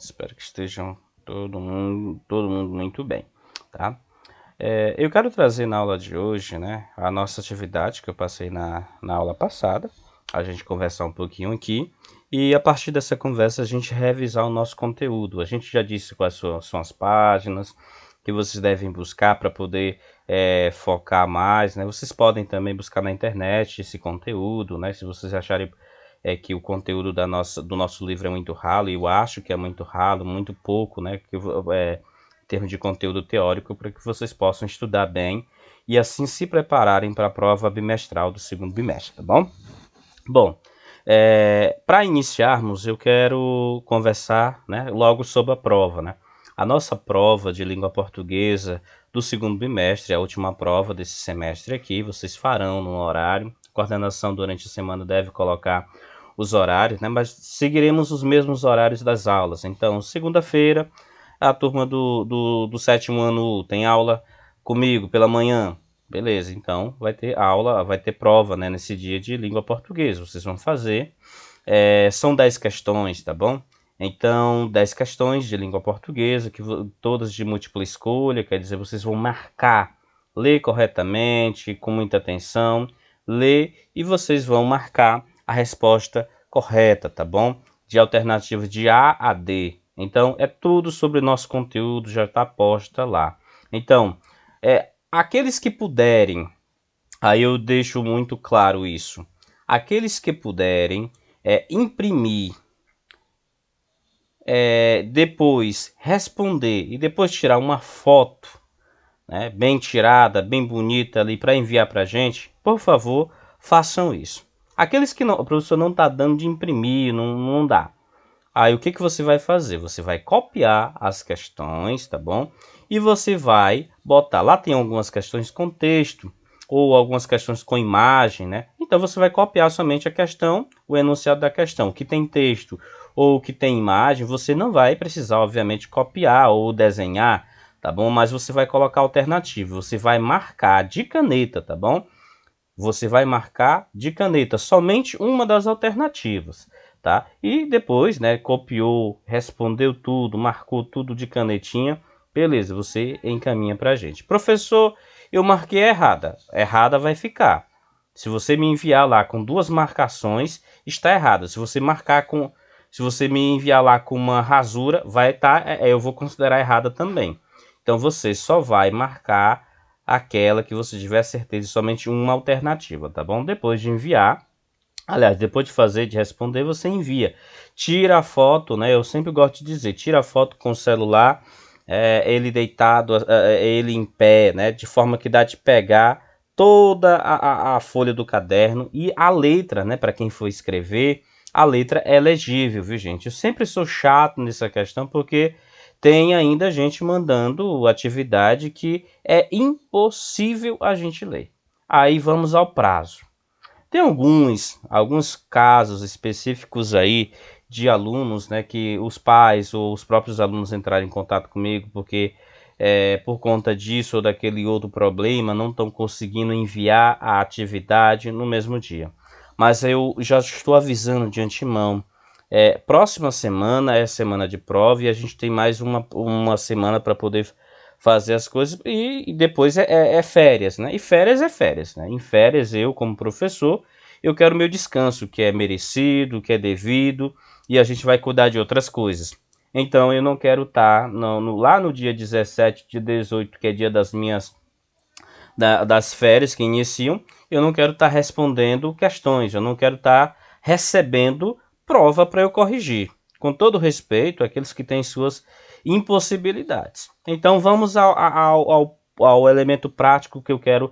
Espero que estejam todo mundo muito bem, tá? Eu quero trazer na aula de hoje, né, a nossa atividade que eu passei na aula passada, a gente conversar um pouquinho aqui, e a partir dessa conversa a gente revisar o nosso conteúdo. A gente já disse quais são as páginas que vocês devem buscar para poder focar mais, né? Vocês podem também buscar na internet esse conteúdo, né? Se vocês acharem que o conteúdo do nosso livro é muito ralo, e eu acho que é muito ralo, muito pouco, né? Em termos de conteúdo teórico, para que vocês possam estudar bem e assim se prepararem para a prova bimestral do segundo bimestre, tá bom? Bom, para iniciarmos, eu quero conversar, né, logo sobre a prova, né? A nossa prova de língua portuguesa do segundo bimestre, a última prova desse semestre aqui, vocês farão no horário. A coordenação durante a semana deve colocar os horários, né? Mas seguiremos os mesmos horários das aulas. Então, segunda-feira, a turma do sétimo ano tem aula comigo pela manhã. Beleza, então vai ter aula, vai ter prova, né, nesse dia de língua portuguesa. Vocês vão fazer. São 10 questões, tá bom? Então, 10 questões de língua portuguesa, todas de múltipla escolha, quer dizer, vocês vão marcar, ler corretamente, com muita atenção, ler e vocês vão marcar a resposta correta, tá bom? De alternativas de A a D. Então, é tudo sobre o nosso conteúdo, já está posta lá. Então, aqueles que puderem, aí eu deixo muito claro isso, aqueles que puderem imprimir, depois responder e depois tirar uma foto, né, bem tirada, bem bonita ali para enviar para a gente, por favor, façam isso. Aqueles que o professor não está dando de imprimir, não dá. Aí o que você vai fazer? Você vai copiar as questões, tá bom? E você vai botar, lá tem algumas questões com texto, ou algumas questões com imagem, né? Então você vai copiar somente a questão, o enunciado da questão. O que tem texto ou o que tem imagem, você não vai precisar, obviamente, copiar ou desenhar, tá bom? Mas você vai colocar alternativa, você vai marcar de caneta, tá bom? Você vai marcar de caneta somente uma das alternativas, tá? E depois, né, copiou, respondeu tudo, marcou tudo de canetinha, beleza, você encaminha para a gente. Professor, eu marquei errada. Errada vai ficar. Se você me enviar lá com duas marcações, está errada. Se você me enviar lá com uma rasura, vai estar, eu vou considerar errada também. Então você só vai marcar aquela que você tiver certeza de somente uma alternativa, tá bom? Depois de enviar, aliás, depois de fazer, de responder, você envia. Tira a foto, né? Eu sempre gosto de dizer, tira a foto com o celular, ele deitado, ele em pé, né? De forma que dá de pegar toda a folha do caderno e a letra, né? Para quem for escrever, a letra é legível, viu, gente? Eu sempre sou chato nessa questão porque tem ainda gente mandando atividade que é impossível a gente ler. Aí vamos ao prazo. Tem alguns casos específicos aí de alunos, né, que os pais ou os próprios alunos entraram em contato comigo porque por conta disso ou daquele outro problema não estão conseguindo enviar a atividade no mesmo dia. Mas eu já estou avisando de antemão. Próxima semana é semana de prova e a gente tem mais uma semana para poder fazer as coisas e depois é férias, né? E férias é férias, né? Em férias eu, como professor, eu quero meu descanso, que é merecido, que é devido, e a gente vai cuidar de outras coisas. Então eu não quero estar lá no dia 17, dia 18, que é dia das férias que iniciam, eu não quero estar respondendo questões, eu não quero estar recebendo prova para eu corrigir. Com todo respeito àqueles que têm suas impossibilidades. Então vamos ao elemento prático que eu quero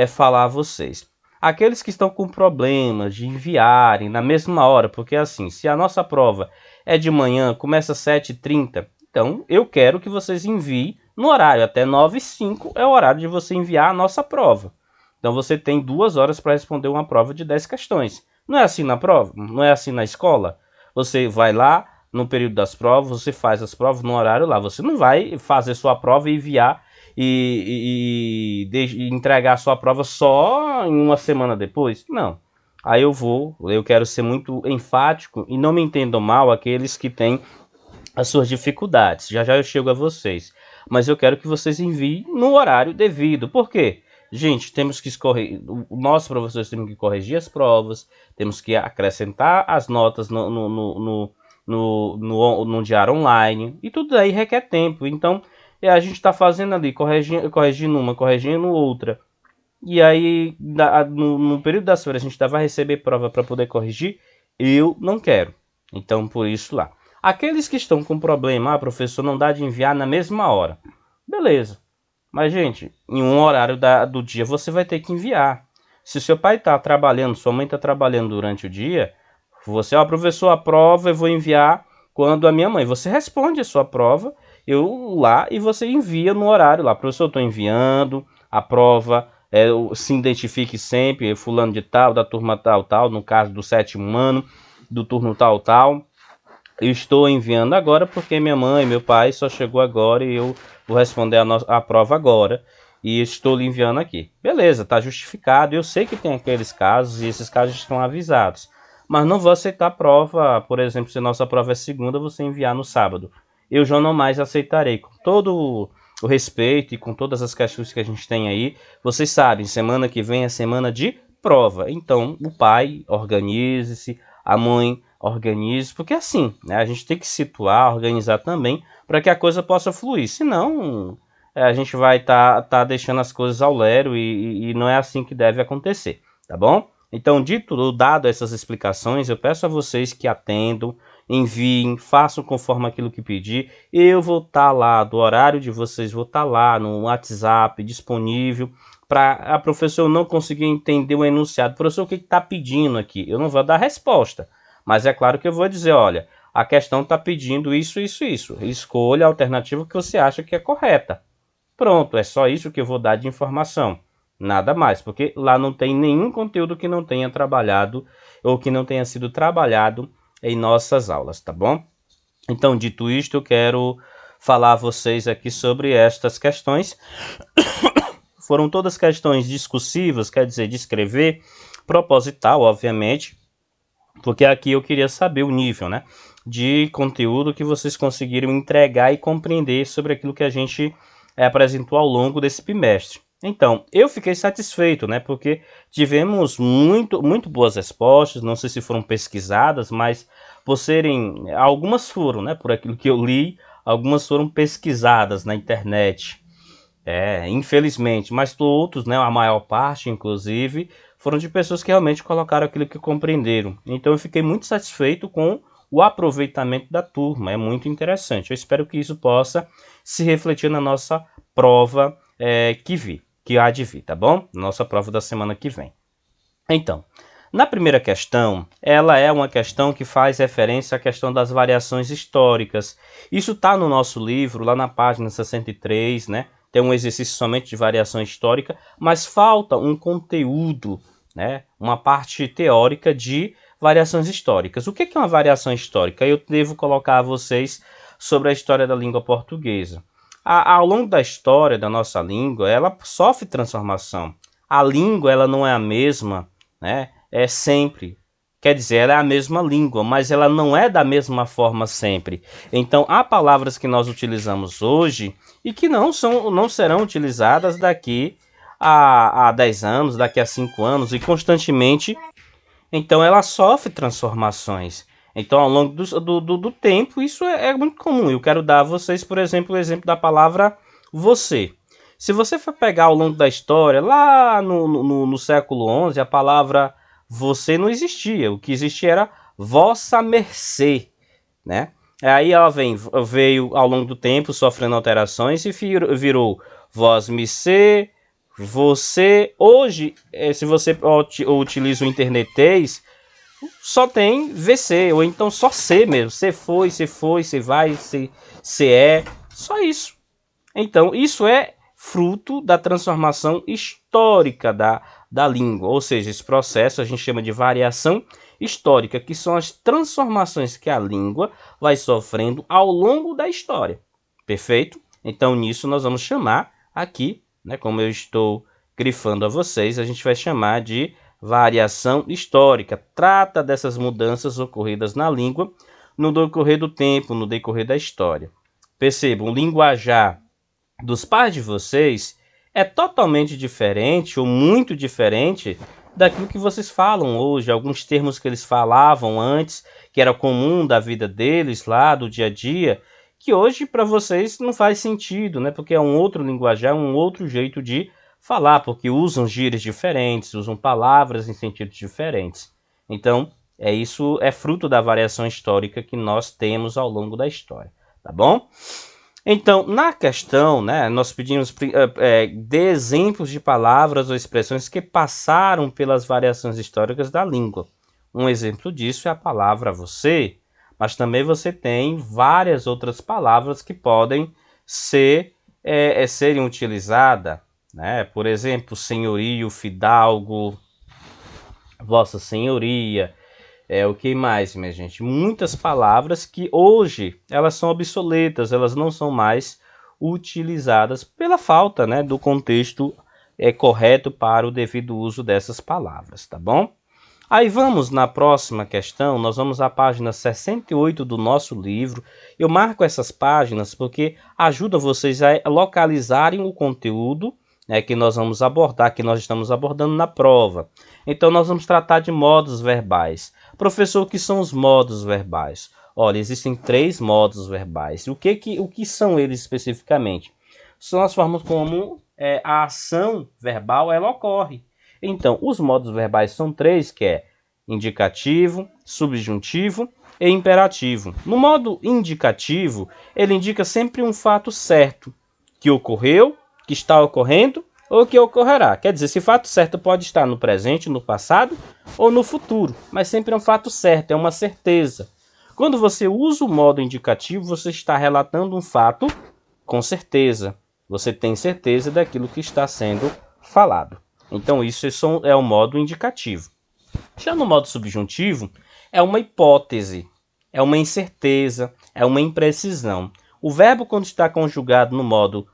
falar a vocês. Aqueles que estão com problemas de enviarem na mesma hora, porque assim, se a nossa prova é de manhã, começa às 7h30, então eu quero que vocês enviem no horário, até 9h05 é o horário de você enviar a nossa prova. Então você tem 2 horas para responder uma prova de 10 questões. Não é assim na prova? Não é assim na escola? Você vai lá no período das provas, você faz as provas no horário lá. Você não vai fazer sua prova e enviar e entregar a sua prova só em uma semana depois. Não. Aí eu quero ser muito enfático e não me entendam mal aqueles que têm as suas dificuldades. Já já eu chego a vocês. Mas eu quero que vocês enviem no horário devido. Por quê? Gente, temos que escorrer. Nós, professores, temos que corrigir as provas, temos que acrescentar as notas no diário online. E tudo aí requer tempo. Então, a gente está fazendo ali, corrigindo uma, corrigindo outra. E aí, no período das férias, a gente vai receber prova para poder corrigir. Eu não quero. Então, por isso lá. Aqueles que estão com problema, professor, não dá de enviar na mesma hora. Beleza. Mas, gente, em um horário do dia você vai ter que enviar. Se seu pai está trabalhando, sua mãe está trabalhando durante o dia, você, professor, a prova eu vou enviar quando a minha mãe. Você responde a sua prova, eu lá, e você envia no horário lá. Professor, eu estou enviando a prova, se identifique sempre, fulano de tal, da turma tal, tal, no caso do 7º ano, do turno tal, tal. Eu estou enviando agora porque minha mãe, meu pai só chegou agora e eu vou responder a prova agora. E estou lhe enviando aqui. Beleza, está justificado. Eu sei que tem aqueles casos e esses casos estão avisados. Mas não vou aceitar a prova, por exemplo, se a nossa prova é segunda, você enviar no sábado. Eu já não mais aceitarei. Com todo o respeito e com todas as questões que a gente tem aí, vocês sabem, semana que vem é semana de prova. Então, o pai organize-se, a mãe organize, porque assim, né, a gente tem que situar, organizar também, para que a coisa possa fluir. Senão, a gente vai tá deixando as coisas ao lero e não é assim que deve acontecer, tá bom? Então, dado essas explicações, eu peço a vocês que atendam, enviem, façam conforme aquilo que pedir. Eu vou estar lá, do horário de vocês, vou estar lá no WhatsApp, disponível, para a professora não conseguir entender o enunciado. Professor, o que está pedindo aqui? Eu não vou dar resposta, mas é claro que eu vou dizer, olha, a questão está pedindo isso, isso, isso. Escolha a alternativa que você acha que é correta. Pronto, é só isso que eu vou dar de informação. Nada mais, porque lá não tem nenhum conteúdo que não tenha trabalhado ou que não tenha sido trabalhado em nossas aulas, tá bom? Então, dito isto, eu quero falar a vocês aqui sobre estas questões. Foram todas questões discursivas, quer dizer, de escrever, proposital, obviamente, porque aqui eu queria saber o nível, né, de conteúdo que vocês conseguiram entregar e compreender sobre aquilo que a gente apresentou ao longo desse bimestre. Então, eu fiquei satisfeito, né, porque tivemos muito boas respostas, não sei se foram pesquisadas, mas por serem, algumas foram, né, por aquilo que eu li, algumas foram pesquisadas na internet, infelizmente, mas outros, né, a maior parte, inclusive, foram de pessoas que realmente colocaram aquilo que compreenderam. Então eu fiquei muito satisfeito com o aproveitamento da turma, é muito interessante. Eu espero que isso possa se refletir na nossa prova que há de vir, tá bom? Nossa prova da semana que vem. Então, na primeira questão, ela é uma questão que faz referência à questão das variações históricas. Isso está no nosso livro, lá na página 63, né? Tem um exercício somente de variação histórica, mas falta um conteúdo, né? Uma parte teórica de variações históricas. O que é uma variação histórica? Eu devo colocar a vocês sobre a história da língua portuguesa. Ao longo da história da nossa língua, ela sofre transformação. A língua ela não é a mesma, né? É sempre. Quer dizer, ela é a mesma língua, mas ela não é da mesma forma sempre. Então, há palavras que nós utilizamos hoje e que não serão utilizadas daqui a 10 anos, daqui a 5 anos e constantemente. Então, ela sofre transformações. Então, ao longo do tempo, isso é muito comum. Eu quero dar a vocês, por exemplo, o exemplo da palavra você. Se você for pegar ao longo da história, lá no século XI, a palavra você não existia. O que existia era vossa mercê, né? Aí ela veio ao longo do tempo sofrendo alterações e virou vós me ser, você. Hoje, se você utiliza o internetês, só tem VC, ou então só C mesmo. Você foi, você vai, você é. Só isso. Então, isso é fruto da transformação histórica da língua. Ou seja, esse processo a gente chama de variação histórica, que são as transformações que a língua vai sofrendo ao longo da história. Perfeito? Então, nisso nós vamos chamar aqui, né, como eu estou grifando a vocês, a gente vai chamar de variação histórica. Trata dessas mudanças ocorridas na língua no decorrer do tempo, no decorrer da história. Percebam, o linguajar dos pais de vocês é totalmente diferente ou muito diferente daquilo que vocês falam hoje, alguns termos que eles falavam antes, que era comum da vida deles lá, do dia a dia, que hoje para vocês não faz sentido, né? Porque é um outro linguajar, um outro jeito de falar, porque usam gírias diferentes, usam palavras em sentidos diferentes. Então, isso é fruto da variação histórica que nós temos ao longo da história, tá bom? Então, na questão, né, nós pedimos dê exemplos de palavras ou expressões que passaram pelas variações históricas da língua. Um exemplo disso é a palavra você, mas também você tem várias outras palavras que podem serem utilizadas, né? Por exemplo, senhorio, fidalgo, vossa senhoria. O que mais, minha gente? Muitas palavras que hoje elas são obsoletas, elas não são mais utilizadas pela falta, né, do contexto correto para o devido uso dessas palavras, tá bom? Aí vamos na próxima questão, nós vamos à página 68 do nosso livro. Eu marco essas páginas porque ajuda vocês a localizarem o conteúdo, né, que nós vamos abordar, que nós estamos abordando na prova. Então nós vamos tratar de modos verbais. Professor, o que são os modos verbais? Olha, existem 3 modos verbais. O que são eles especificamente? São as formas como a ação verbal ela ocorre. Então, os modos verbais são 3, que é indicativo, subjuntivo e imperativo. No modo indicativo, ele indica sempre um fato certo, que ocorreu, que está ocorrendo ou que ocorrerá. Quer dizer, esse fato certo pode estar no presente, no passado ou no futuro, mas sempre é um fato certo, é uma certeza. Quando você usa o modo indicativo, você está relatando um fato com certeza. Você tem certeza daquilo que está sendo falado. Então, isso é o modo indicativo. Já no modo subjuntivo, é uma hipótese, é uma incerteza, é uma imprecisão. O verbo, quando está conjugado no modo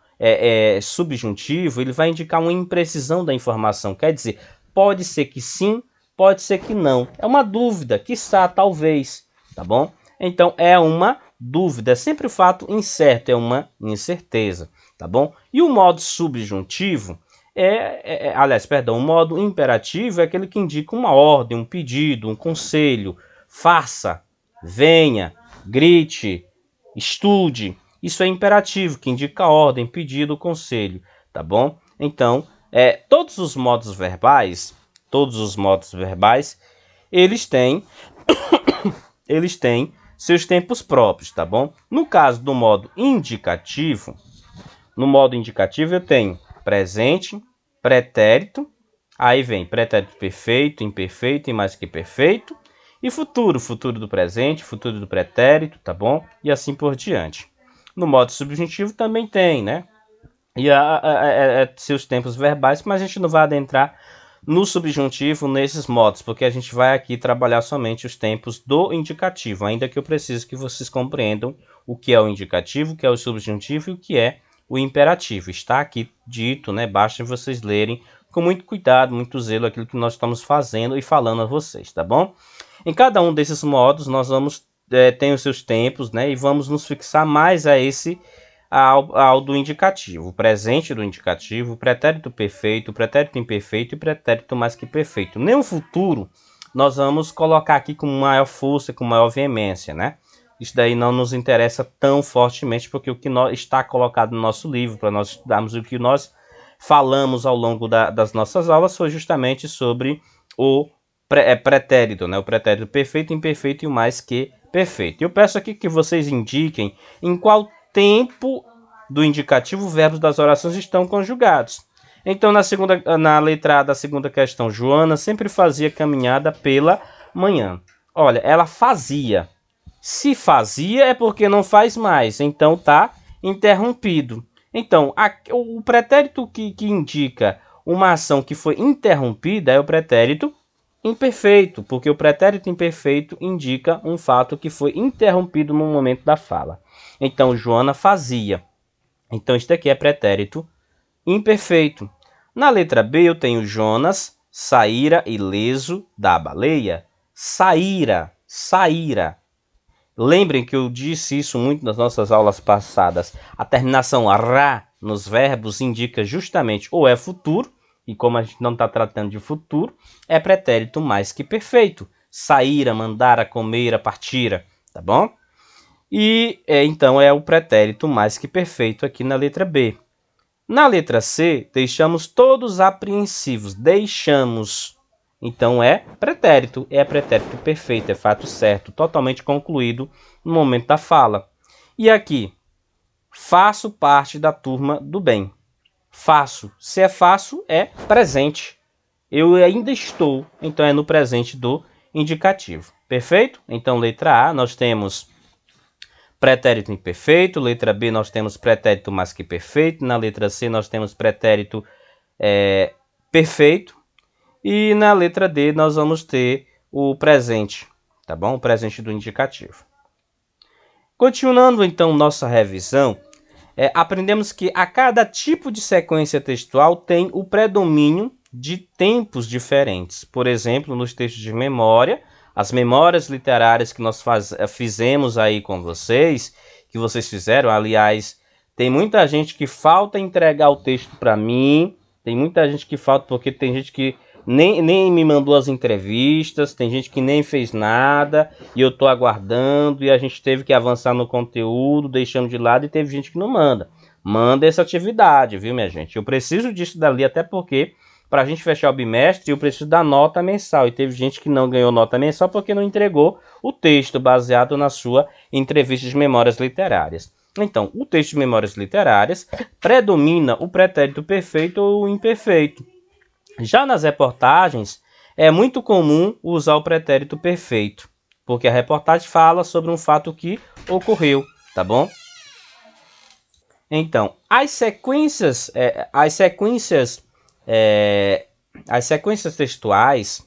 subjuntivo, ele vai indicar uma imprecisão da informação. Quer dizer, pode ser que sim, pode ser que não. É uma dúvida, quiçá, talvez, tá bom? Então, é uma dúvida, é sempre o fato incerto, é uma incerteza, tá bom? E o modo subjuntivo o modo imperativo é aquele que indica uma ordem, um pedido, um conselho. Faça, venha, grite, estude. Isso é imperativo, que indica ordem, pedido, conselho, tá bom? Então, todos os modos verbais, eles têm seus tempos próprios, tá bom? No caso do modo indicativo, eu tenho presente, pretérito, aí vem pretérito perfeito, imperfeito e mais que perfeito, e futuro do presente, futuro do pretérito, tá bom? E assim por diante. No modo subjuntivo também tem, né? E seus tempos verbais, mas a gente não vai adentrar no subjuntivo nesses modos, porque a gente vai aqui trabalhar somente os tempos do indicativo, ainda que eu preciso que vocês compreendam o que é o indicativo, o que é o subjuntivo e o que é o imperativo. Está aqui dito, né? Basta vocês lerem com muito cuidado, muito zelo aquilo que nós estamos fazendo e falando a vocês, tá bom? Em cada um desses modos nós vamos ter os seus tempos, né? E vamos nos fixar mais ao do indicativo, o presente do indicativo, o pretérito perfeito, o pretérito imperfeito e o pretérito mais que perfeito. Nem o futuro nós vamos colocar aqui com maior força, com maior veemência, né? Isso daí não nos interessa tão fortemente, porque o que está colocado no nosso livro, para nós estudarmos o que nós falamos ao longo das nossas aulas, foi justamente sobre o pretérito, né? O pretérito perfeito, imperfeito e o mais que perfeito. Eu peço aqui que vocês indiquem em qual tempo do indicativo verbos das orações estão conjugados. Então, na letra A da segunda questão, Joana sempre fazia caminhada pela manhã. Olha, ela fazia. Se fazia é porque não faz mais, então está interrompido. Então, o pretérito que indica uma ação que foi interrompida é o pretérito imperfeito, porque o pretérito imperfeito indica um fato que foi interrompido no momento da fala. Então, Joana fazia. Então, isso aqui é pretérito imperfeito. Na letra B, eu tenho Jonas saíra ileso da baleia. Saíra. Lembrem que eu disse isso muito nas nossas aulas passadas. A terminação ra nos verbos indica justamente ou é futuro, e como a gente não está tratando de futuro, é pretérito mais que perfeito. Saíra, mandara, comera, partira, tá bom? E então é o pretérito mais que perfeito aqui na letra B. Na letra C, deixamos todos apreensivos. Deixamos. Então é pretérito perfeito, é fato certo, totalmente concluído no momento da fala. E aqui, faço parte da turma do bem. Faço. Se é faço, é presente. Eu ainda estou, então é no presente do indicativo. Perfeito? Então, letra A, nós temos pretérito imperfeito. Letra B, nós temos pretérito mais que perfeito. Na letra C, nós temos pretérito perfeito. E na letra D, nós vamos ter o presente, tá bom? O presente do indicativo. Continuando, então, nossa revisão, aprendemos que a cada tipo de sequência textual tem o predomínio de tempos diferentes. Por exemplo, nos textos de memória, as memórias literárias que nós fizemos aí com vocês, que vocês fizeram, aliás, tem muita gente que falta entregar o texto para mim, tem muita gente que falta porque tem gente que nem me mandou as entrevistas, tem gente que nem fez nada, e eu estou aguardando, e a gente teve que avançar no conteúdo, deixando de lado, e teve gente que não manda. Manda essa atividade, viu, minha gente? Eu preciso disso dali, até porque, para a gente fechar o bimestre, eu preciso da nota mensal, e teve gente que não ganhou nota mensal porque não entregou o texto baseado na sua entrevista de memórias literárias. Então, o texto de memórias literárias predomina o pretérito perfeito ou o imperfeito. Já nas reportagens, é muito comum usar o pretérito perfeito, porque a reportagem fala sobre um fato que ocorreu, tá bom? Então, as sequências textuais,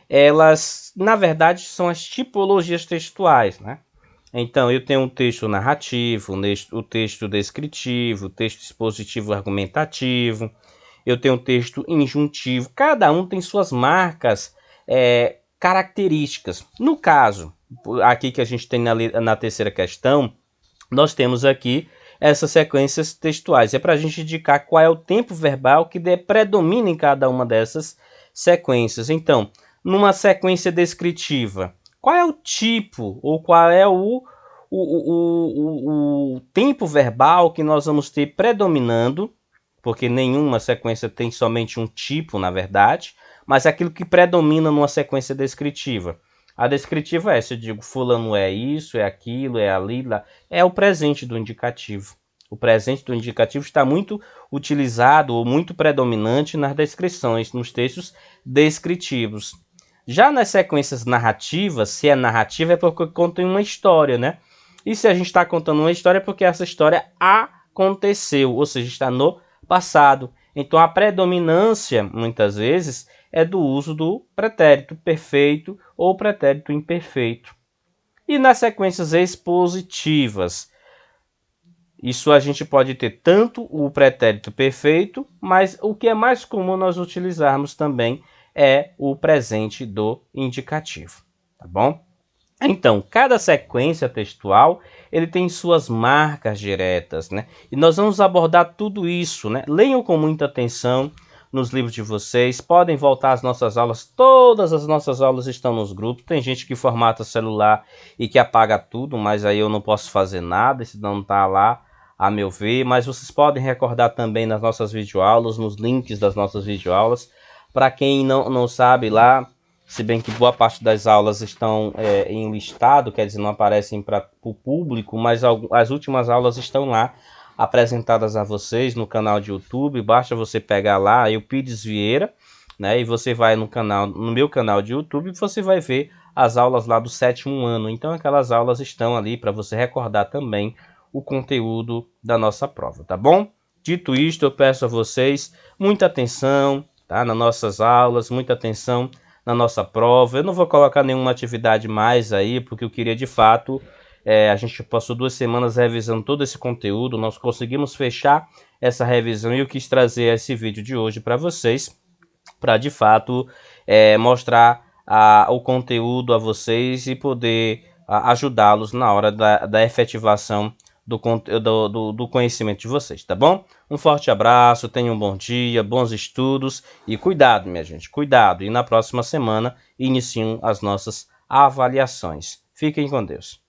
elas, na verdade, são as tipologias textuais, né? Então, eu tenho um texto narrativo, o texto descritivo, o texto expositivo argumentativo, eu tenho um texto injuntivo, cada um tem suas marcas características. No caso, aqui que a gente tem na terceira questão, nós temos aqui essas sequências textuais. É para a gente indicar qual é o tempo verbal que predomina em cada uma dessas sequências. Então, numa sequência descritiva, qual é o tipo ou qual é o tempo verbal que nós vamos ter predominando, porque nenhuma sequência tem somente um tipo, na verdade, mas aquilo que predomina numa sequência descritiva. A descritiva é, se eu digo fulano é isso, é aquilo, é ali, lá, é o presente do indicativo. O presente do indicativo está muito utilizado ou muito predominante nas descrições, nos textos descritivos. Já nas sequências narrativas, se é narrativa é porque conta uma história, né? E se a gente está contando uma história é porque essa história aconteceu, ou seja, está no passado. Então a predominância, muitas vezes, é do uso do pretérito perfeito ou pretérito imperfeito. E nas sequências expositivas, isso a gente pode ter tanto o pretérito perfeito, mas o que é mais comum nós utilizarmos também é o presente do indicativo, tá bom? Então, cada sequência textual, ele tem suas marcas diretas, né? E nós vamos abordar tudo isso, né? Leiam com muita atenção nos livros de vocês, podem voltar às nossas aulas, todas as nossas aulas estão nos grupos. Tem gente que formata celular e que apaga tudo, mas aí eu não posso fazer nada, isso não está lá, a meu ver. Mas vocês podem recordar também nas nossas videoaulas, nos links das nossas videoaulas. Para quem não sabe lá, se bem que boa parte das aulas estão em listado, quer dizer, não aparecem para o público, mas as últimas aulas estão lá, apresentadas a vocês no canal de YouTube. Basta você pegar lá, Eupides Vieira, né, e você vai no meu canal de YouTube, e você vai ver as aulas lá do 7º ano. Então aquelas aulas estão ali para você recordar também o conteúdo da nossa prova, tá bom? Dito isto, eu peço a vocês muita atenção, tá, nas nossas aulas, muita atenção na nossa prova. Eu não vou colocar nenhuma atividade mais aí, porque eu queria de fato, a gente passou 2 semanas revisando todo esse conteúdo, nós conseguimos fechar essa revisão e eu quis trazer esse vídeo de hoje para vocês, para de fato mostrar o conteúdo a vocês e poder ajudá-los na hora da efetivação do conhecimento de vocês, tá bom? Um forte abraço, tenham um bom dia, bons estudos e cuidado, minha gente, cuidado. E na próxima semana iniciam as nossas avaliações. Fiquem com Deus.